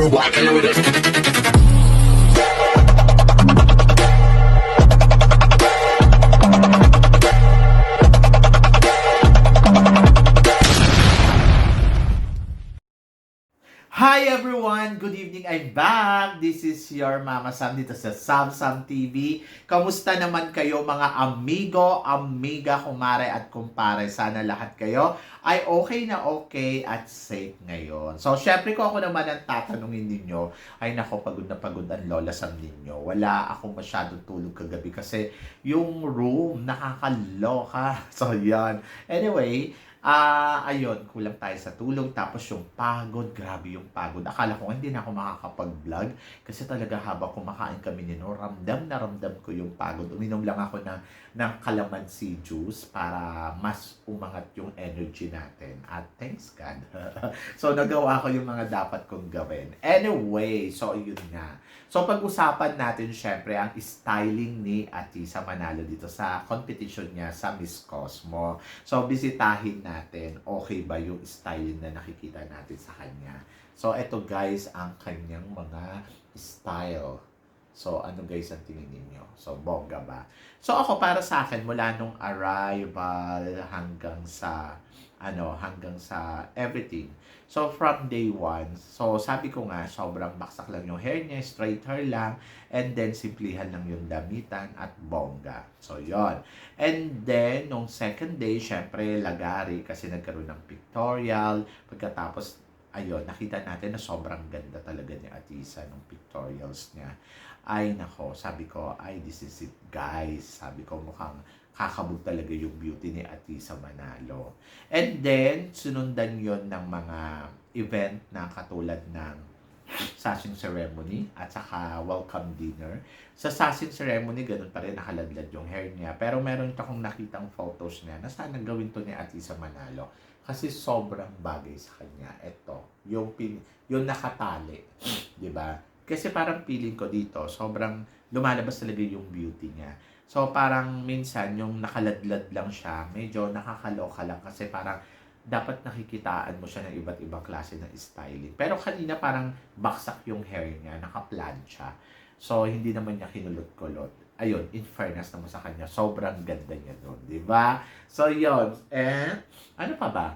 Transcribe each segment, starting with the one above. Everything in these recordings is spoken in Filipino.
walking with it. Hi everyone! Good evening! I'm back! This is your Mama Sam dito sa Sam Sam TV. Kamusta naman kayo mga amigo, amiga, kumare at kumpare? Sana lahat kayo ay okay na okay at safe ngayon. So syempre ko ako naman ang tatanungin ninyo, ay nako, pagod na pagod ang Lola Sam ninyo. Wala akong masyadong tulog kagabi kasi yung room nakakaloka. So yan. Anyway, ayun, kulang tayo sa tulog. Tapos yung pagod, grabe yung pagod. Akala ko hindi na ako makakapag-vlog kasi talaga habang kumakain kami nino, ramdam na ramdam ko yung pagod. Uminom lang ako ng calamansi juice para mas umangat yung energy natin. At thanks God. So nagawa ko yung mga dapat kong gawin. Anyway, so yun nga. So pag-usapan natin syempre ang styling ni Atisa Manalo dito sa competition niya sa Miss Cosmo. So bisitahin natin, okay ba yung styling na nakikita natin sa kanya. So eto guys ang kanyang mga style. So ano guys ang tingin ninyo? So bongga ba? So ako para sa akin mula nung arrival hanggang sa everything. So from day one, so sabi ko nga sobrang baksak lang yung hair niya, straight hair lang, and then simplihan lang yung damitan at bongga. So yon. And then nung second day, syempre lagari kasi nagkaroon ng pictorial. Pagkatapos ayun, nakita natin na sobrang ganda talaga ni Atisa nung pictorials niya. Ay nako, sabi ko, ay this is it guys. Sabi ko mukhang kakabog talaga yung beauty ni Atisa Manalo. And then, sunundan yon ng mga event na katulad ng sashing ceremony at saka welcome dinner. Sa sashing ceremony, ganun pa rin nakaladlad yung hair niya. Pero meron akong nakitang photos niya na sana gawin to ni Atisa Manalo. Kasi sobrang bagay sa kanya. Ito, yung nakatali. Diba? Kasi parang feeling ko dito, sobrang lumalabas talaga yung beauty niya. So parang minsan yung nakaladlad lang siya, medyo nakakaloka lang kasi parang dapat nakikitaan mo siya ng iba't ibang klase ng styling. Pero kanina parang baksak yung hair niya, naka-plancha. So hindi naman niya kinulot-kulot. Ayun, in fairness naman sa kanya, sobrang ganda niya doon, di ba? So yun, ano pa ba?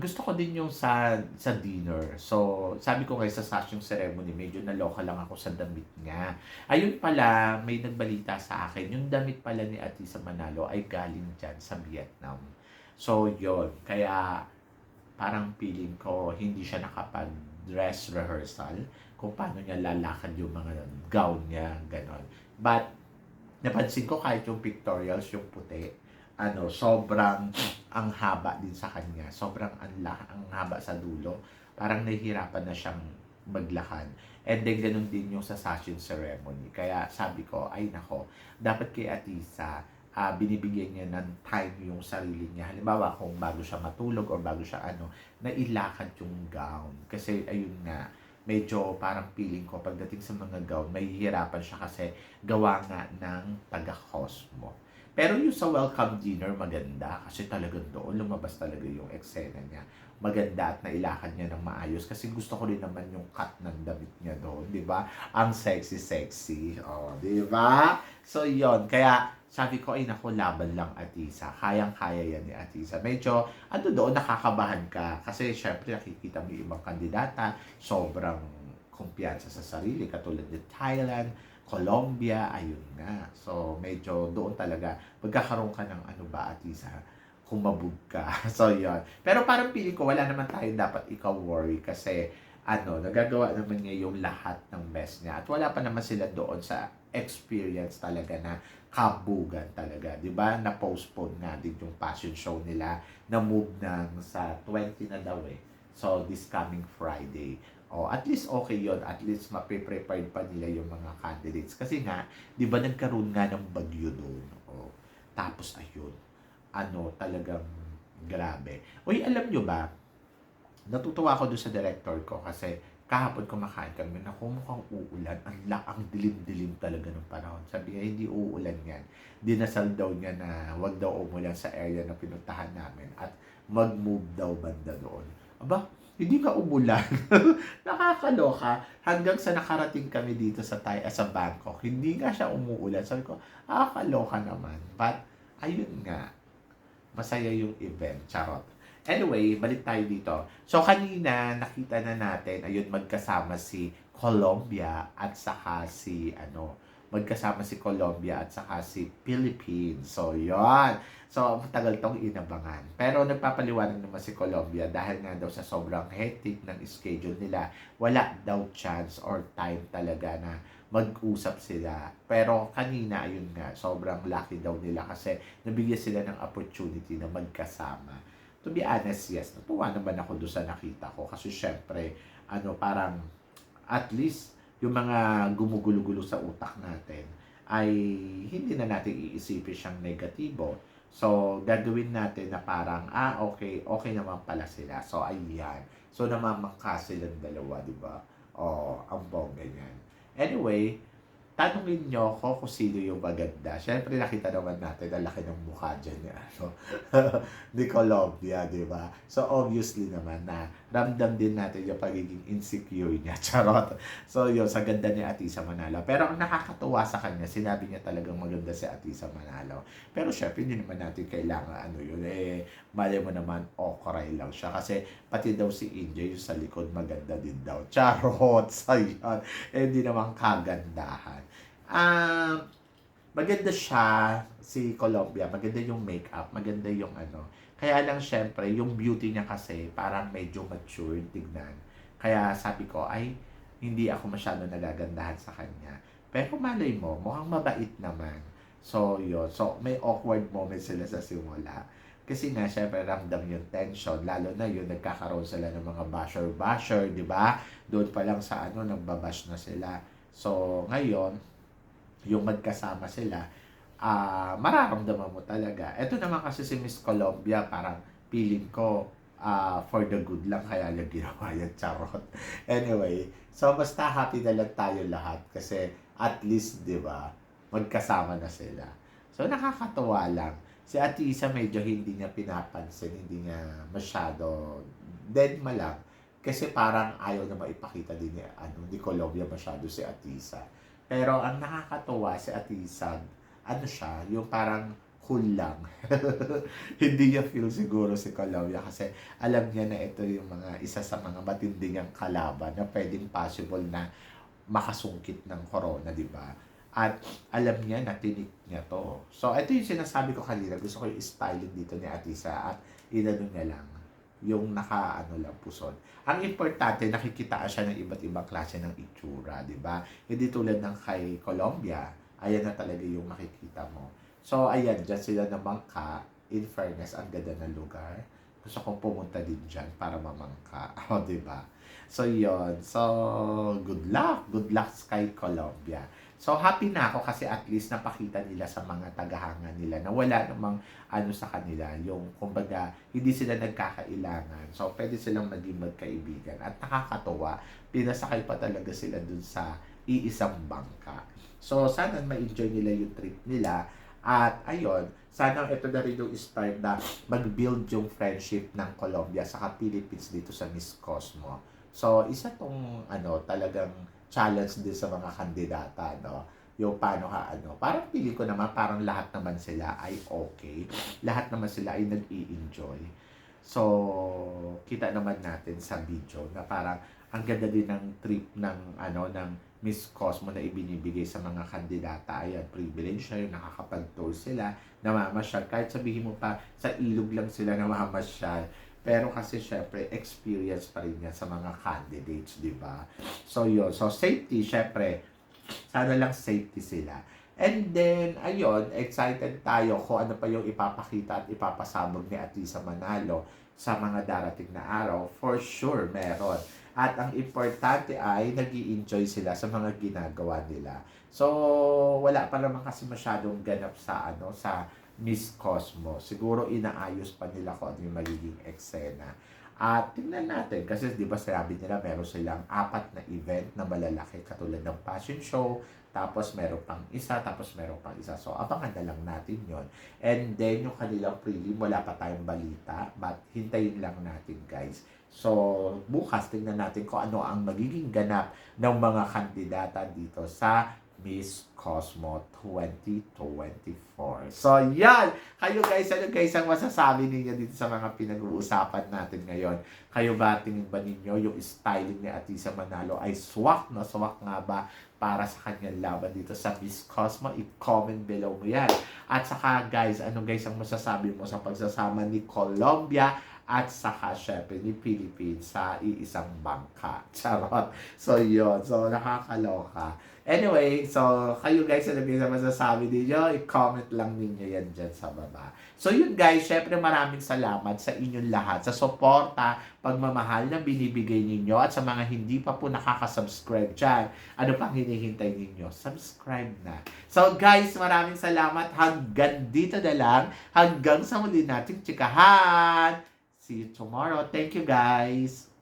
Gusto ko din yung sa dinner. So, sabi ko guys sa sashing ceremony, medyo naloka lang ako sa damit niya. Ayun pala, may nagbalita sa akin, yung damit pala ni Atisa Manalo ay galing dyan sa Vietnam. So, yon. Kaya, parang feeling ko, hindi siya nakapag-dress rehearsal kung paano niya lalakad yung mga gown niya, ganon. But, napansin ko kahit yung pictorials, yung puti, sobrang ang haba din sa kanya. Sobrang ang haba sa dulo. Parang nahihirapan na siyang maglakad. And then, ganun din yung sa sashing ceremony. Kaya sabi ko, ay nako, dapat kay Atisa, binibigyan niya ng time yung sarili niya. Halimbawa, kung bago siya matulog or bago siya na ilakad yung gown. Kasi, ayun nga, medyo parang feeling ko pagdating sa mga gown, mahihirapan siya kasi gawa nga ng taga-Cosmo. Pero yung sa welcome dinner, maganda. Kasi talagang doon, lumabas talaga yung eksena niya. Maganda at nailakad niya ng maayos. Kasi gusto ko rin naman yung cut ng damit niya doon. Di ba? Ang sexy-sexy. Oh, di ba? So, yon. Kaya, sabi ko, ay naku, laban lang Atisa. Kayang-kaya yan ni Atisa. Medyo, doon, nakakabahan ka. Kasi, syempre, nakikita mo yung ibang kandidata. Sobrang kumpiyansa sa sarili. Katulad ni Thailand, Colombia, ayun nga. So, medyo doon talaga, magkakaroon ka ng Atisa, kumabog ka. So, yun. Pero parang feeling ko, wala naman tayo dapat ikaw worry kasi, nagagawa naman niya yung lahat ng best niya. At wala pa naman sila doon sa experience talaga na kabugan talaga. Di ba? Na-postpone nga din yung fashion show nila na move ng sa 20 na daw eh. So, this coming Friday. At least okay yon. At least mape-prepared pa nila yung mga candidates. Kasi nga, di ba nagkaroon nga ng bagyo doon. Tapos ayun, talagang grabe. Uy, alam nyo ba, natutuwa ako doon sa director ko kasi kahapon kumakain kami na mukhang uulan. Ang dilim-dilim talaga ng panahon. Sabi niya, hindi uulan yan. Dinasal daw niya na wag daw umulan sa area na pinuntahan namin at mag-move daw banda doon. Aba, hindi ka umulan. Nakakaloka. Hanggang sa nakarating kami dito sa Bangkok, hindi nga siya umuulan. Sabi ko, nakakaloka naman. But, ayun nga, masaya yung event. Charot. Anyway, balik tayo dito. So, kanina, nakita na natin, ayun, magkasama si Colombia at saka magkasama si Colombia at saka si Philippines. So, yon. So, matagal tong inabangan. Pero nagpapaliwanag naman si Colombia dahil nga daw sa sobrang hectic ng schedule nila, wala daw chance or time talaga na mag-usap sila. Pero kanina, ayun nga, sobrang lucky daw nila kasi nabigyan sila ng opportunity na magkasama. To be honest, yes, natuwa naman ako doon sa nakita ko. Kasi syempre, parang at least yung mga gumugulo-gulo sa utak natin ay hindi na natin iisipin siyang negatibo. So, gagawin natin na parang, okay, okay naman pala sila. So, ayan. So, namamangka silang dalawa, di ba? Ang bongga niyan. Anyway, tanungin nyo ako kung sino yung maganda. Siyempre, nakita naman natin ang laki ng mukha dyan ni, ni Colombia, di ba? So, obviously naman na ramdam din natin yung pagiging insecure niya. Charot. So, yun, sa ganda ni Atisa Manalo. Pero ang nakakatuwa sa kanya, sinabi niya talagang maganda si Atisa Manalo. Pero syempre, hindi naman natin kailangan mali mo naman, okray lang siya. Kasi pati daw si India yung sa likod maganda din daw. Charot. So, yun. Hindi naman kagandahan. Maganda siya, si Colombia, maganda yung makeup, maganda yung Kaya lang syempre, yung beauty niya kasi parang medyo mature tignan. Kaya sabi ko, ay, hindi ako masyado nagagandahan sa kanya. Pero malay mo, mukhang mabait naman. So, yun. So, may awkward moment sila sa simula. Kasi nga, syempre, ramdam yung tension. Lalo na yun, nagkakaroon sila ng mga basher-basher, di ba? Doon pa lang sa nagbabash na sila. So, ngayon, yung magkasama sila, mararamdaman mo talaga. Ito naman kasi si Miss Colombia, parang feeling ko, for the good lang, kaya lang ginawa yan, charot. Anyway, so basta happy na lang tayo lahat kasi at least, di ba, magkasama na sila. So, nakakatuwa lang. Si Ate Isa medyo hindi niya pinapansin, hindi niya masyado dead lang. Kasi parang ayaw na maipakita din ni Colombia masyado si Atisa. Pero ang nakakatuwa si Atisa, siya, yung parang cool lang. Hindi niya feel siguro si Colombia kasi alam niya na ito yung isa sa mga matinding ang kalaban na pwedeng possible na makasungkit ng corona, di ba? At alam niya na tinik niya to. So, ito yung sinasabi ko kanina. Gusto ko yung styling dito ni Atisa at inano niya lang yung lang pusod. Ang importante, nakikita siya ng iba't ibang klase ng itsura, di ba? Hindi tulad ng kay Colombia, ayan na talaga yung makikita mo. So, ayan, dyan sila na bangka. In fairness, ang ganda ng lugar. Gusto kong pumunta din dyan para mamangka. O, di ba? So, yon. So, good luck. Good luck kay Colombia. So, happy na ako kasi at least napakita nila sa mga tagahanga nila na wala namang sa kanila. Yung, kumbaga, hindi sila nagkakailangan. So, pwede silang maging magkaibigan. At nakakatuwa, pinasakay pa talaga sila dun sa iisang bangka. So, sana ma-enjoy nila yung trip nila. At, ayun, sana ito na rin yung start na mag-build yung friendship ng Colombia sa Philippines dito sa Miss Cosmo. So, isa tong talagang challenge din sa mga kandidata, no? Yung paano parang pili ko naman, parang lahat naman sila ay okay. Lahat naman sila ay nag-i-enjoy. So, kita naman natin sa video na parang ang ganda din ng trip ng Miss Cosmo na ibinibigay sa mga kandidata. Ayan, privilege siya, yung nakakapag-tour sila, namamasyal. Kahit sabihin mo pa, sa ilog lang sila namamasyal. Pero kasi syempre, experience pa rin yan sa mga candidates, di ba? So, yun. So, safety, syempre, sana lang safety sila. And then, ayun, excited tayo kung ano pa yung ipapakita at ipapasabog ni Atisa Manalo sa mga darating na araw. For sure, meron. At ang importante ay nag enjoy sila sa mga ginagawa nila. So, wala pa naman kasi masyadong ganap sa Miss Cosmo. Siguro inaayos pa nila kung ano yung magiging eksena. At tingnan natin, kasi di ba sabi nila meron silang 4 na event na malalaki katulad ng fashion show, tapos meron pang isa, tapos meron pang isa. So, abangan na lang natin yon. And then, yung kanilang prelim, wala pa tayong balita, but hintayin lang natin, guys. So, bukas tingnan natin kung ano ang magiging ganap ng mga kandidata dito sa Miss Cosmo 2024. So, yan! Kayo guys, ano guys ang masasabi ninyo dito sa mga pinag-uusapan natin ngayon? Kayo ba, tingin ba ninyo yung styling ni Atisa Manalo ay swak na swak nga ba para sa kanyang laban dito sa Miss Cosmo? I-comment below mo yan. At saka guys, ano guys ang masasabi mo sa pagsasama ni Colombia at saka syempre ni Philippines sa iisang bangka. Charot. So, yun. So, nakakaloka. Anyway, so, kayo guys, ano guys ang masasabi ninyo? I-comment lang ninyo yan dyan sa baba. So, yun guys, syempre maraming salamat sa inyong lahat, sa suporta, pagmamahal na binibigay ninyo, at sa mga hindi pa po nakaka-subscribe dyan. Ano pang hinihintay ninyo? Subscribe na. So, guys, maraming salamat. Hanggang dito na lang. Hanggang sa muli nating tsikahan. See you tomorrow. Thank you, guys.